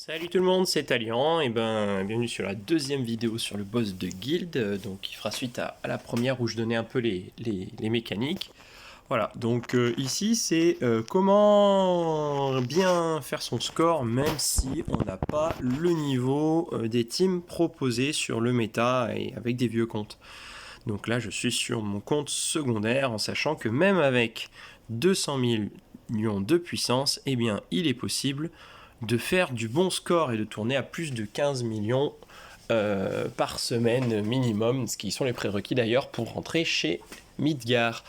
Salut tout le monde, c'est Talian, et bienvenue sur la deuxième vidéo sur le boss de Guild, donc qui fera suite à la première où je donnais un peu les mécaniques. Voilà, donc ici c'est comment bien faire son score même si on n'a pas le niveau des teams proposés sur le méta et avec des vieux comptes. Donc là je suis sur mon compte secondaire en sachant que même avec 200 millions de puissance, eh bien il est possible de faire du bon score et de tourner à plus de 15 millions par semaine minimum, ce qui sont les prérequis d'ailleurs pour rentrer chez Midgar.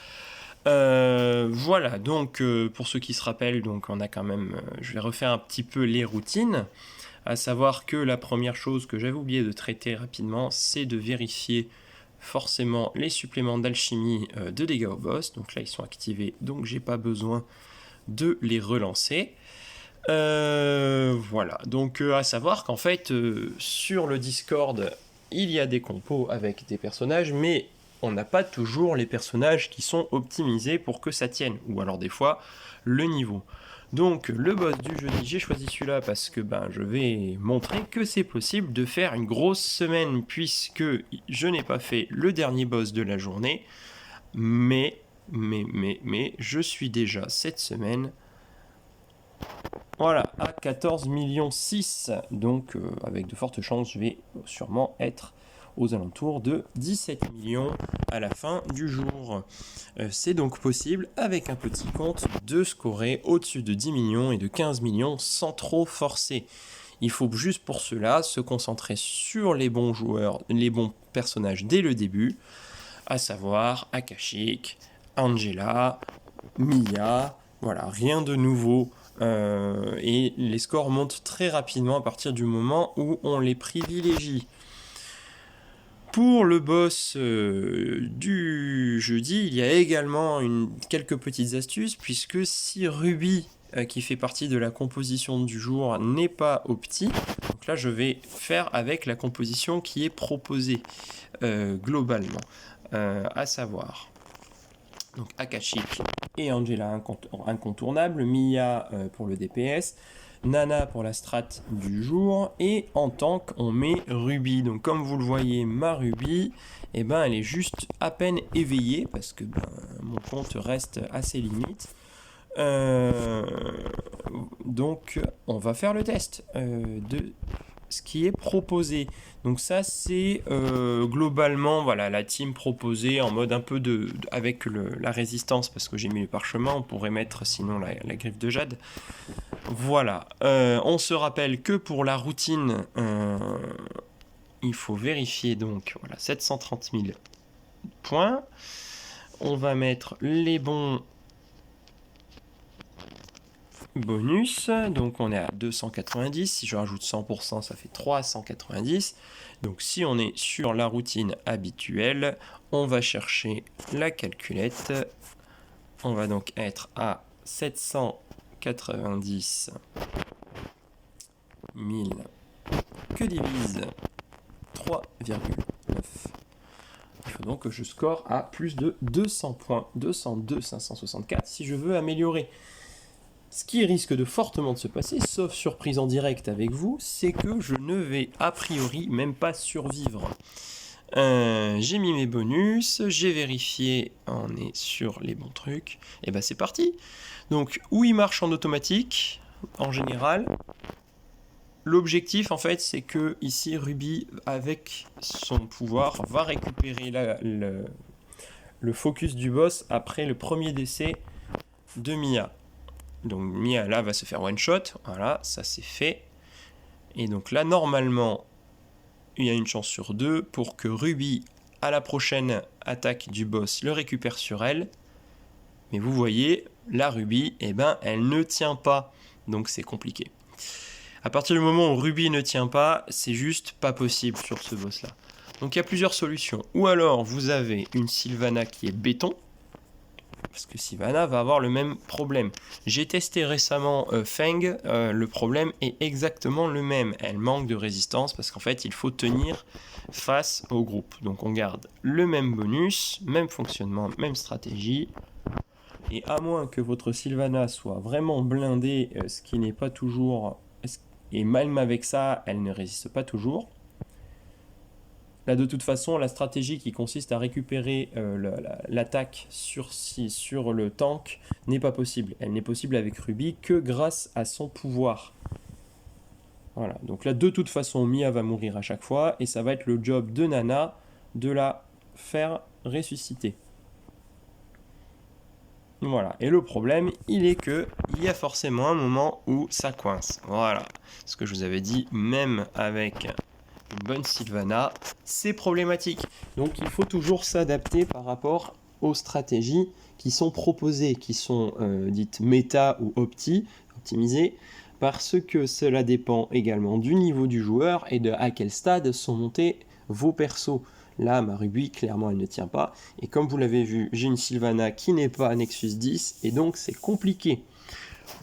Voilà, donc pour ceux qui se rappellent, donc on a quand même, je vais refaire un petit peu les routines, à savoir que la première chose que j'avais oublié de traiter rapidement, c'est de vérifier forcément les suppléments d'alchimie de dégâts au boss. Donc là ils sont activés, donc j'ai pas besoin de les relancer. Voilà, donc à savoir qu'en fait sur le Discord il y a des compos avec des personnages, mais on n'a pas toujours les personnages qui sont optimisés pour que ça tienne, ou alors des fois le niveau. Donc le boss du jeudi, j'ai choisi celui-là parce que je vais montrer que c'est possible de faire une grosse semaine, puisque je n'ai pas fait le dernier boss de la journée, mais je suis déjà cette semaine, voilà, à 14 millions 6, donc avec de fortes chances, je vais sûrement être aux alentours de 17 millions à la fin du jour. C'est donc possible, avec un petit compte, de scorer au-dessus de 10 millions et de 15 millions sans trop forcer. Il faut juste pour cela se concentrer sur les bons joueurs, les bons personnages dès le début, à savoir Akashic, Angela, Mia, voilà, rien de nouveau. Et les scores montent très rapidement à partir du moment où on les privilégie. Pour le boss du jeudi, il y a également quelques petites astuces, puisque si Ruby, qui fait partie de la composition du jour, n'est pas opti, donc là je vais faire avec la composition qui est proposée globalement, à savoir donc Akashic et Angela incontournable, Mia pour le DPS, Nana pour la strat du jour, et en tank on met Ruby. Donc comme vous le voyez, ma Ruby, elle est juste à peine éveillée parce que mon compte reste assez limite. Donc on va faire le test de ce qui est proposé. Donc ça c'est globalement voilà, la team proposée en mode un peu avec la résistance, parce que j'ai mis le parchemin, on pourrait mettre sinon la griffe de jade. Voilà, on se rappelle que pour la routine il faut vérifier, donc voilà, 730 000 points. On va mettre les bons bonus, donc on est à 290, si je rajoute 100% ça fait 390, donc si on est sur la routine habituelle, on va chercher la calculette, on va donc être à 790 000 que divise 3,9. Il faut donc que je score à plus de 200 points, 202 564 si je veux améliorer. Ce qui risque de fortement de se passer, sauf surprise en direct avec vous, c'est que je ne vais a priori même pas survivre. J'ai mis mes bonus, j'ai vérifié, on est sur les bons trucs, et c'est parti. Donc où il marche en automatique, en général, l'objectif en fait c'est que ici Ruby avec son pouvoir va récupérer le focus du boss après le premier décès de Mia. Donc Mia là va se faire one shot, voilà, ça c'est fait. Et donc là normalement il y a une chance sur 2 pour que Ruby à la prochaine attaque du boss le récupère sur elle. Mais vous voyez, la Ruby, elle ne tient pas, donc c'est compliqué. À partir du moment où Ruby ne tient pas, c'est juste pas possible sur ce boss là. Donc il y a plusieurs solutions. Ou alors vous avez une Sylvana qui est béton, parce que Sylvana va avoir le même problème. J'ai testé récemment Feng, le problème est exactement le même. Elle manque de résistance parce qu'en fait il faut tenir face au groupe. Donc on garde le même bonus, même fonctionnement, même stratégie. Et à moins que votre Sylvana soit vraiment blindée, ce qui n'est pas toujours et même avec ça, elle ne résiste pas toujours. Là, de toute façon, la stratégie qui consiste à récupérer l'attaque sur le tank n'est pas possible. Elle n'est possible avec Ruby que grâce à son pouvoir. Voilà, donc là, de toute façon, Mia va mourir à chaque fois, et ça va être le job de Nana de la faire ressusciter. Voilà, et le problème, il est que il y a forcément un moment où ça coince. Voilà, ce que je vous avais dit, même avec une bonne Sylvana, c'est problématique. Donc il faut toujours s'adapter par rapport aux stratégies qui sont proposées, qui sont dites méta ou optimisées, parce que cela dépend également du niveau du joueur et de à quel stade sont montés vos persos. Là, ma Ruby, clairement, elle ne tient pas. Et comme vous l'avez vu, j'ai une Sylvana qui n'est pas Nexus 10, et donc c'est compliqué.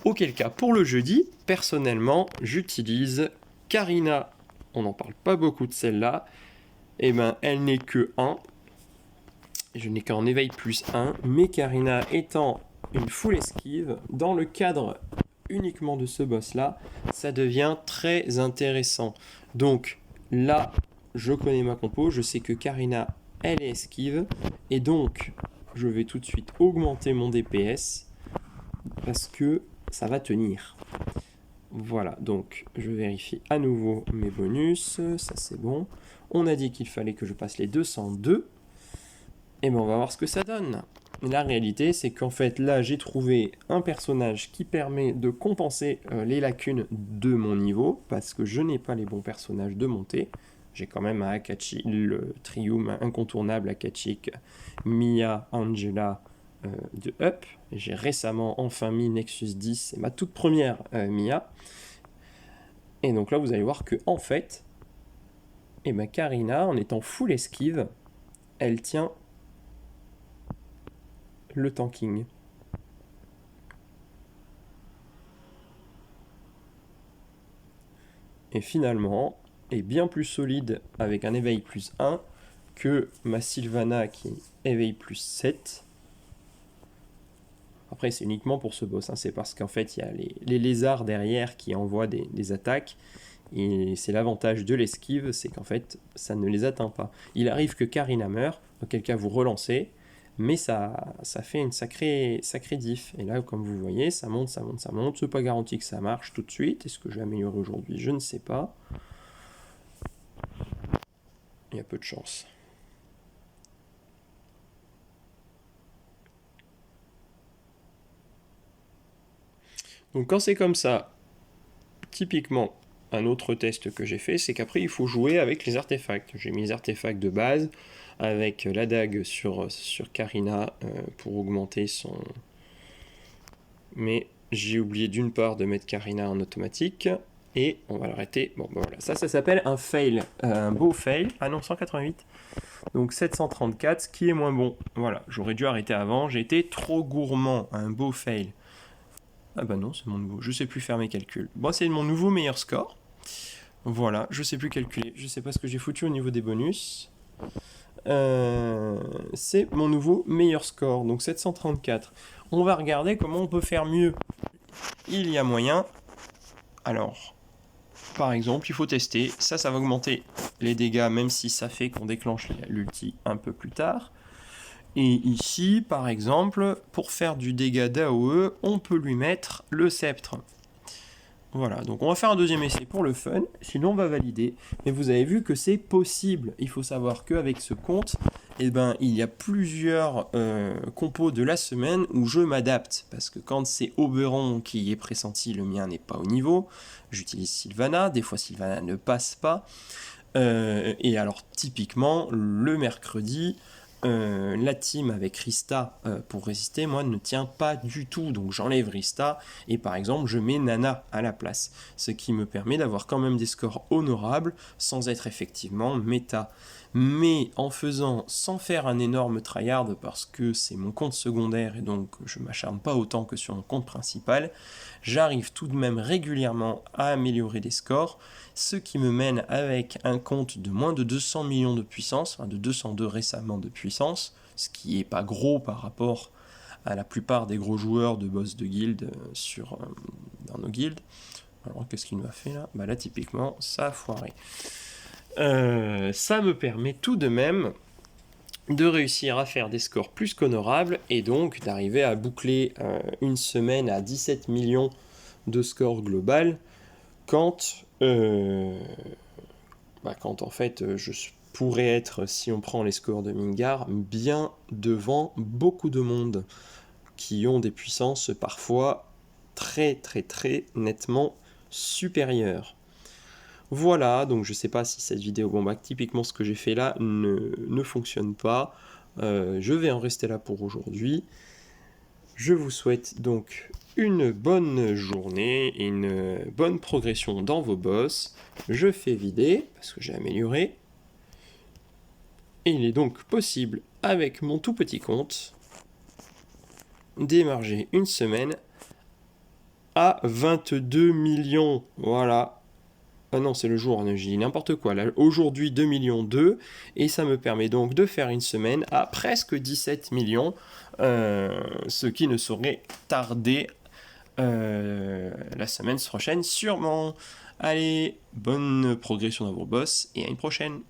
Auquel cas, pour le jeudi, personnellement, j'utilise Karina. On n'en parle pas beaucoup de celle-là. Et ben, elle n'est que 1. Je n'ai qu'en éveil plus 1. Mais Karina étant une full esquive, dans le cadre uniquement de ce boss-là, ça devient très intéressant. Donc là, je connais ma compo, je sais que Karina, elle est esquive, et donc je vais tout de suite augmenter mon DPS, parce que ça va tenir. Voilà, donc je vérifie à nouveau mes bonus, ça c'est bon. On a dit qu'il fallait que je passe les 202, et ben on va voir ce que ça donne. La réalité, c'est qu'en fait, là, j'ai trouvé un personnage qui permet de compenser les lacunes de mon niveau, parce que je n'ai pas les bons personnages de montée. J'ai quand même un Akachi, le trium incontournable Akachik, Mia, Angela de Up. J'ai récemment enfin mis Nexus 10, c'est ma toute première Mia. Et donc là, vous allez voir que en fait, Karina, en étant full esquive, elle tient le tanking. Et finalement, est bien plus solide avec un éveil plus 1 que ma Sylvana qui est éveil plus 7. Après, c'est uniquement pour ce boss, c'est parce qu'en fait, il y a les lézards derrière qui envoient des attaques. Et c'est l'avantage de l'esquive, c'est qu'en fait, ça ne les atteint pas. Il arrive que Karina meure, auquel cas vous relancez, mais ça fait une sacrée diff. Et là, comme vous voyez, ça monte. C'est pas garanti que ça marche tout de suite. Est-ce que je vais améliorer aujourd'hui? Je ne sais pas. Il y a peu de chance. Donc quand c'est comme ça, typiquement, un autre test que j'ai fait, c'est qu'après il faut jouer avec les artefacts. J'ai mis les artefacts de base avec la dague sur Karina pour augmenter son... Mais j'ai oublié d'une part de mettre Karina en automatique. Et on va l'arrêter. Bon, ben voilà. Ça s'appelle un fail. Un beau fail. Ah non, 188. Donc 734, ce qui est moins bon. Voilà, j'aurais dû arrêter avant. J'ai été trop gourmand. Un beau fail. Ah bah non, c'est mon nouveau. Je sais plus faire mes calculs. Bon, c'est mon nouveau meilleur score. Voilà, je sais plus calculer. Je sais pas ce que j'ai foutu au niveau des bonus. C'est mon nouveau meilleur score. Donc 734. On va regarder comment on peut faire mieux. Il y a moyen. Alors... Par exemple, il faut tester, ça va augmenter les dégâts, même si ça fait qu'on déclenche l'ulti un peu plus tard. Et ici, par exemple, pour faire du dégât d'AOE, on peut lui mettre le sceptre. Voilà, donc on va faire un deuxième essai pour le fun, sinon on va valider. Mais vous avez vu que c'est possible. Il faut savoir qu'avec ce compte, il y a plusieurs compos de la semaine où je m'adapte. Parce que quand c'est Oberon qui est pressenti, le mien n'est pas au niveau. J'utilise Sylvana, des fois Sylvana ne passe pas. Et alors typiquement, le mercredi, la team avec Rista pour résister, moi, ne tient pas du tout. Donc j'enlève Rista et par exemple, je mets Nana à la place. Ce qui me permet d'avoir quand même des scores honorables sans être effectivement méta. Mais en faisant, sans faire un énorme tryhard parce que c'est mon compte secondaire et donc je m'acharne pas autant que sur mon compte principal, j'arrive tout de même régulièrement à améliorer des scores, ce qui me mène avec un compte de moins de 200 millions de puissance, de 202 récemment de puissance, ce qui est pas gros par rapport à la plupart des gros joueurs de boss de guild dans nos guildes. Alors, qu'est-ce qu'il m'a fait là? Bah là, typiquement, ça a foiré. Ça me permet tout de même de réussir à faire des scores plus qu'honorables et donc d'arriver à boucler une semaine à 17 millions de score global quand, quand en fait je pourrais être, si on prend les scores de Mingar, bien devant beaucoup de monde qui ont des puissances parfois très très très nettement supérieures. Voilà, donc je sais pas si cette vidéo, bon bah typiquement ce que j'ai fait là ne fonctionne pas. Je vais en rester là pour aujourd'hui. Je vous souhaite donc une bonne journée et une bonne progression dans vos boss. Je fais vider, parce que j'ai amélioré. Et il est donc possible, avec mon tout petit compte, d'émarger une semaine à 22 millions. Voilà. Ah non, c'est le jour, j'ai dit n'importe quoi. Là, aujourd'hui, 2 millions 2, et ça me permet donc de faire une semaine à presque 17 millions, ce qui ne saurait tarder la semaine prochaine, sûrement. Allez, bonne progression dans vos boss, et à une prochaine.